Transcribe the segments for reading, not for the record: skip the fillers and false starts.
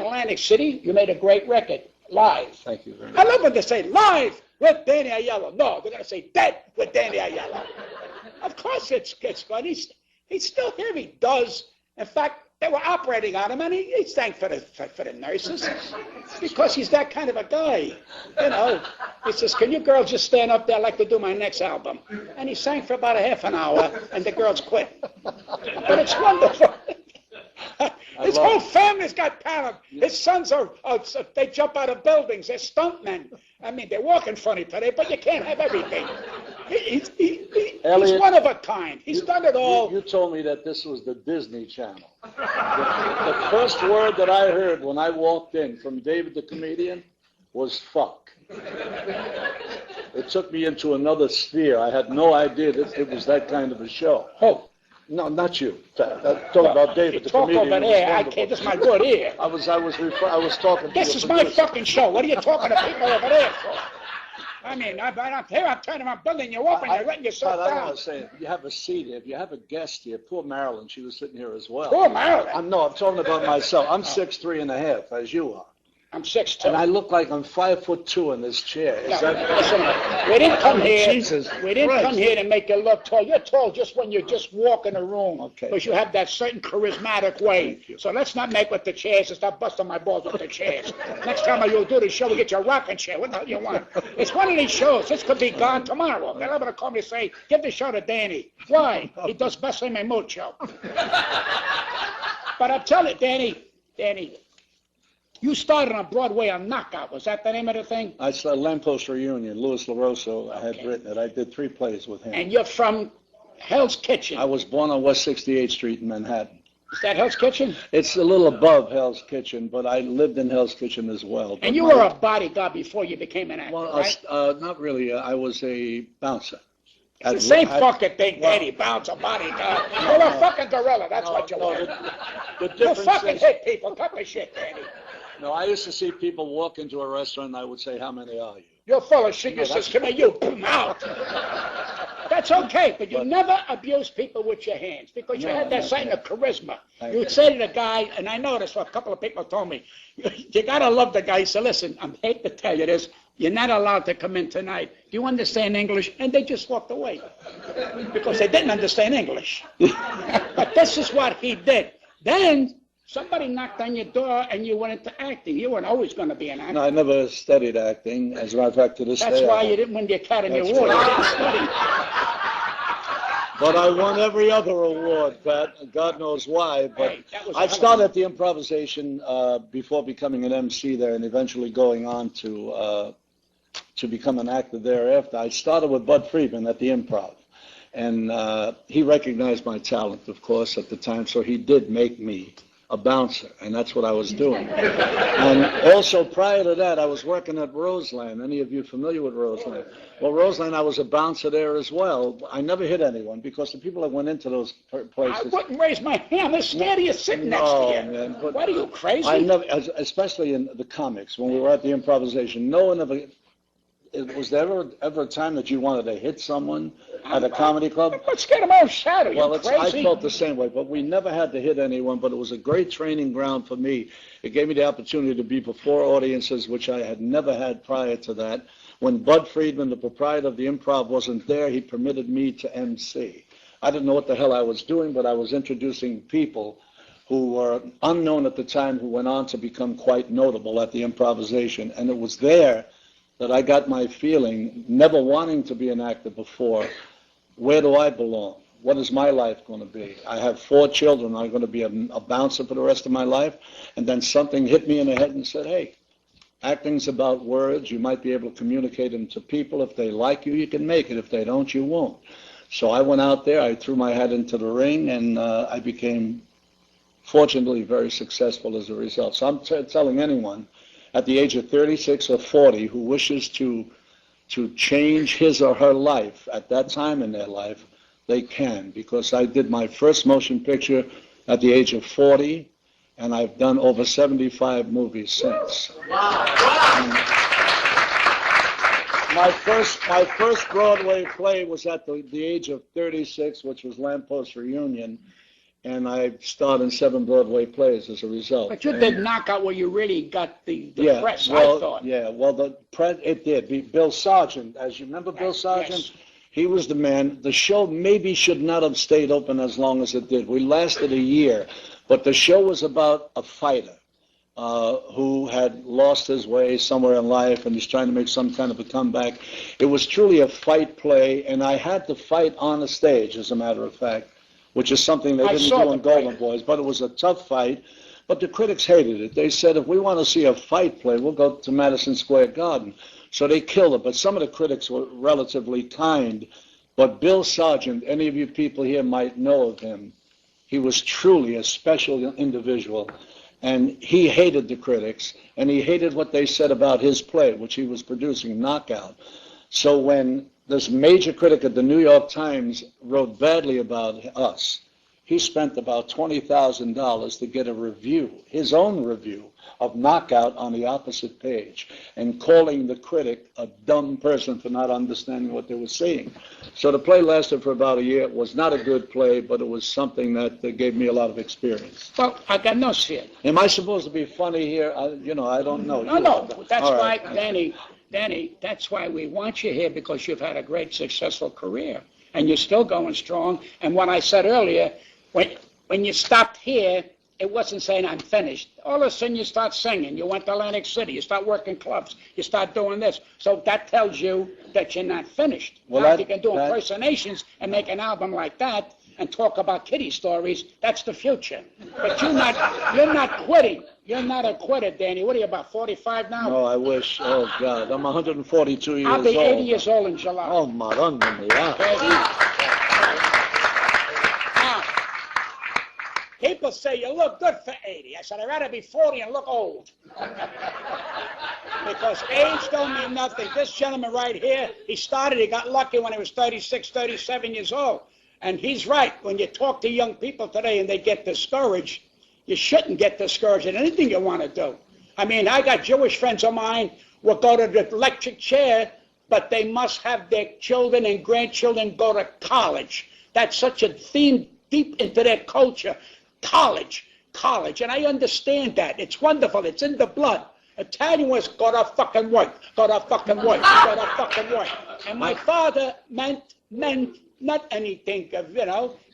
Atlantic City. You made a great record, live. Thank you very much. I love when they say live with Danny Aiello. No, they're going to say dead with Danny Aiello. Of course it's fun. He's still here. He does. In fact, they were operating on him, and he sang for the nurses because he's that kind of a guy. You know, he says, "Can you girls just stand up there? I'd like to do my next album." And he sang for about a half an hour, and the girls quit. But it's wonderful. His whole family's got talent. His sons they jump out of buildings. They're stuntmen. I mean, they're walking funny today, but you can't have everything. He's Elliot, one of a kind. He's done it all. You told me that this was the Disney Channel. The first word that I heard when I walked in from David the comedian was fuck. It took me into another sphere. I had no idea that it was that kind of a show. Oh. No, not you. Talking about David the talk comedian. Over there. I can't. This is my good ear. I was talking to This is my fucking show. What are you talking to people over there for? I mean, I'm here. I'm turning. I'm building you up, and you're letting yourself down. I want to say, you have a seat here. If you have a guest here, poor Marilyn, she was sitting here as well. Poor Marilyn. I'm talking about myself. I'm 6'3.5", as you are. I'm 6'2". And I look like I'm 5'2" in this chair. Listen, we didn't come here. Jesus we didn't Christ. come here to make you look tall. You're tall just when you just walk in a room. Okay. Because you have that certain charismatic way. So let's not make with the chairs and stop busting my balls with the chairs. Next time you'll do the show, we'll get you a rocking chair. What the hell do you want? It's one of these shows. This could be gone tomorrow. They're going to call me and say, give the show to Danny. Why? He does best in my mucho. But I'm telling you, Danny, you started on Broadway on Knockout. Was that the name of the thing? I saw Lamppost Reunion. Louis LaRosso had written it. I did 3 plays with him. And you're from Hell's Kitchen. I was born on West 68th Street in Manhattan. Is that Hell's Kitchen? It's a little above Hell's Kitchen, but I lived in Hell's Kitchen as well. And you were a bodyguard before you became an actor, right? Not really. I was a bouncer. It's the same fucking thing, Danny. Bouncer, bodyguard. You're a fucking gorilla. That's what you are. You fucking hit people. Cut the shit, Danny. No, I used to see people walk into a restaurant and I would say, how many are you? You're full of shit. You says, come here, you. Boom, out. That's okay, but you never abuse people with your hands because you had that sign of charisma. You would say to the guy, and I noticed what a couple of people told me, you got to love the guy. He said, listen, I hate to tell you this, you're not allowed to come in tonight. Do you understand English? And they just walked away because they didn't understand English. But this is what he did. Then somebody knocked on your door and you went into acting. You weren't always going to be an actor. No, I never studied acting. As a matter of fact, to this day. That's why you didn't win the Academy Award. You didn't study. But I won every other award, Pat. God knows why. But Hey, I started the improvisation before becoming an MC there and eventually going on to become an actor thereafter. I started with Bud Friedman at the Improv. And he recognized my talent, of course, at the time. So he did make me a bouncer, and that's what I was doing. And also prior to that, I was working at Roseland. Any of you familiar with Roseland? Well, Roseland, I was a bouncer there as well. I never hit anyone because the people that went into those places. I wouldn't raise my hand. They're scared of you sitting next to you. Man, What are you, crazy? I never, especially in the comics, when we were at the improvisation, no one ever. Was there ever a time that you wanted to hit someone at a comedy club? I'm scared of my own shadow. Well, You crazy? I felt the same way, but we never had to hit anyone, but it was a great training ground for me. It gave me the opportunity to be before audiences, which I had never had prior to that. When Bud Friedman, the proprietor of the Improv, wasn't there, he permitted me to MC. I didn't know what the hell I was doing, but I was introducing people who were unknown at the time who went on to become quite notable at the improvisation, and it was there that I got my feeling, never wanting to be an actor before, where do I belong? What is my life going to be? I have 4 children. I'm going to be a bouncer for the rest of my life. And then something hit me in the head and said, hey, acting's about words. You might be able to communicate them to people. If they like you, you can make it. If they don't, you won't. So I went out there. I threw my hat into the ring, and I became, fortunately, very successful as a result. So I'm telling anyone, at the age of 36 or 40 who wishes to change his or her life at that time in their life, they can, because I did my first motion picture at the age of 40, and I've done over 75 movies since. Wow. My first Broadway play was at the age of 36, which was Lamppost Reunion, and I starred in 7 Broadway plays as a result. But you did Knockout where you really got the Yeah, press, well, I thought. Yeah, well, the press, it did. Bill Sargent, as you remember Bill Sargent? Yes. He was the man. The show maybe should not have stayed open as long as it did. We lasted a year, but the show was about a fighter who had lost his way somewhere in life, and he's trying to make some kind of a comeback. It was truly a fight play, and I had to fight on the stage, as a matter of fact, which is something they didn't do in Golden Boys, but it was a tough fight. But the critics hated it. They said, if we want to see a fight play, we'll go to Madison Square Garden. So they killed it. But some of the critics were relatively kind. But Bill Sargent, any of you people here might know of him. He was truly a special individual. And he hated the critics, and he hated what they said about his play, which he was producing, Knockout. So when this major critic at the New York Times wrote badly about us, he spent about $20,000 to get a review, his own review, of Knockout on the opposite page, and calling the critic a dumb person for not understanding what they were saying. So the play lasted for about a year. It was not a good play, but it was something that gave me a lot of experience. Well, I got no fear. Am I supposed to be funny here? I don't know. No, that's All why, right. Danny, that's why we want you here, because you've had a great, successful career, and you're still going strong. And what I said earlier, when you stopped here, it wasn't saying I'm finished. All of a sudden you start singing. You went to Atlantic City. You start working clubs. You start doing this. So that tells you that you're not finished. Well, now, if you can do impersonations and make an album like that and talk about kiddie stories, that's the future. But you're not quitting. You're not a quitter, Danny. What are you, about 45 now? No, I wish. Oh, God. I'm 142 years old. I'll be 80 years old in July. Oh, Madonna mia. People say you look good for 80. I said, I'd rather be 40 and look old. Because age don't mean nothing. This gentleman right here, he got lucky when he was 36, 37 years old. And he's right. When you talk to young people today and they get discouraged, you shouldn't get discouraged in anything you want to do. I mean, I got Jewish friends of mine who go to the electric chair, but they must have their children and grandchildren go to college. That's such a theme deep into their culture. College. And I understand that. It's wonderful. It's in the blood. Italian was go to fucking work. And my father meant not anything of,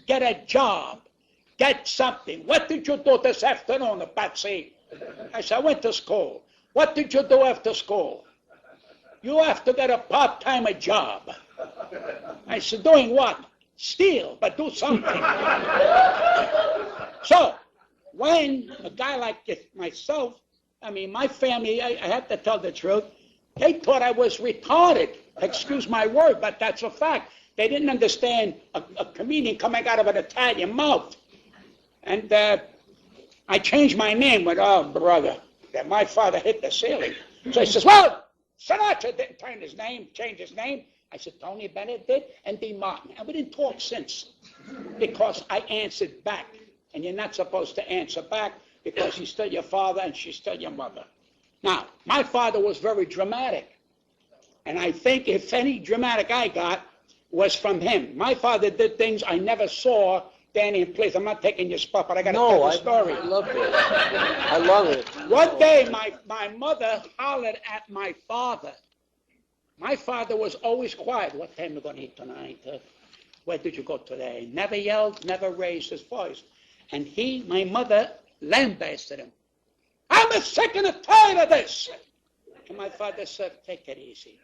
get a job. Get something. What did you do this afternoon, Patsy? I said, I went to school. What did you do after school? You have to get a part-time job. I said, doing what? Steal, but do something. So, when a guy like myself, I mean, my family, I have to tell the truth, they thought I was retarded. Excuse my word, but that's a fact. They didn't understand a comedian coming out of an Italian mouth. And I changed my name with, oh, brother, that my father hit the ceiling. So he says, well, Sinatra didn't change his name. I said, Tony Bennett did, and D. Martin. And we didn't talk since, because I answered back. And you're not supposed to answer back, because he's still your father and she's still your mother. Now, my father was very dramatic. And I think if any dramatic I got was from him. My father did things I never saw. Danny, please, I'm not taking your spot, but I got to tell the story. I love it. I love it. One day, my mother hollered at my father. My father was always quiet. What time are we going to eat tonight? Where did you go today? Never yelled, never raised his voice. And my mother, lambasted him. I'm sick and tired of this. And my father said, take it easy.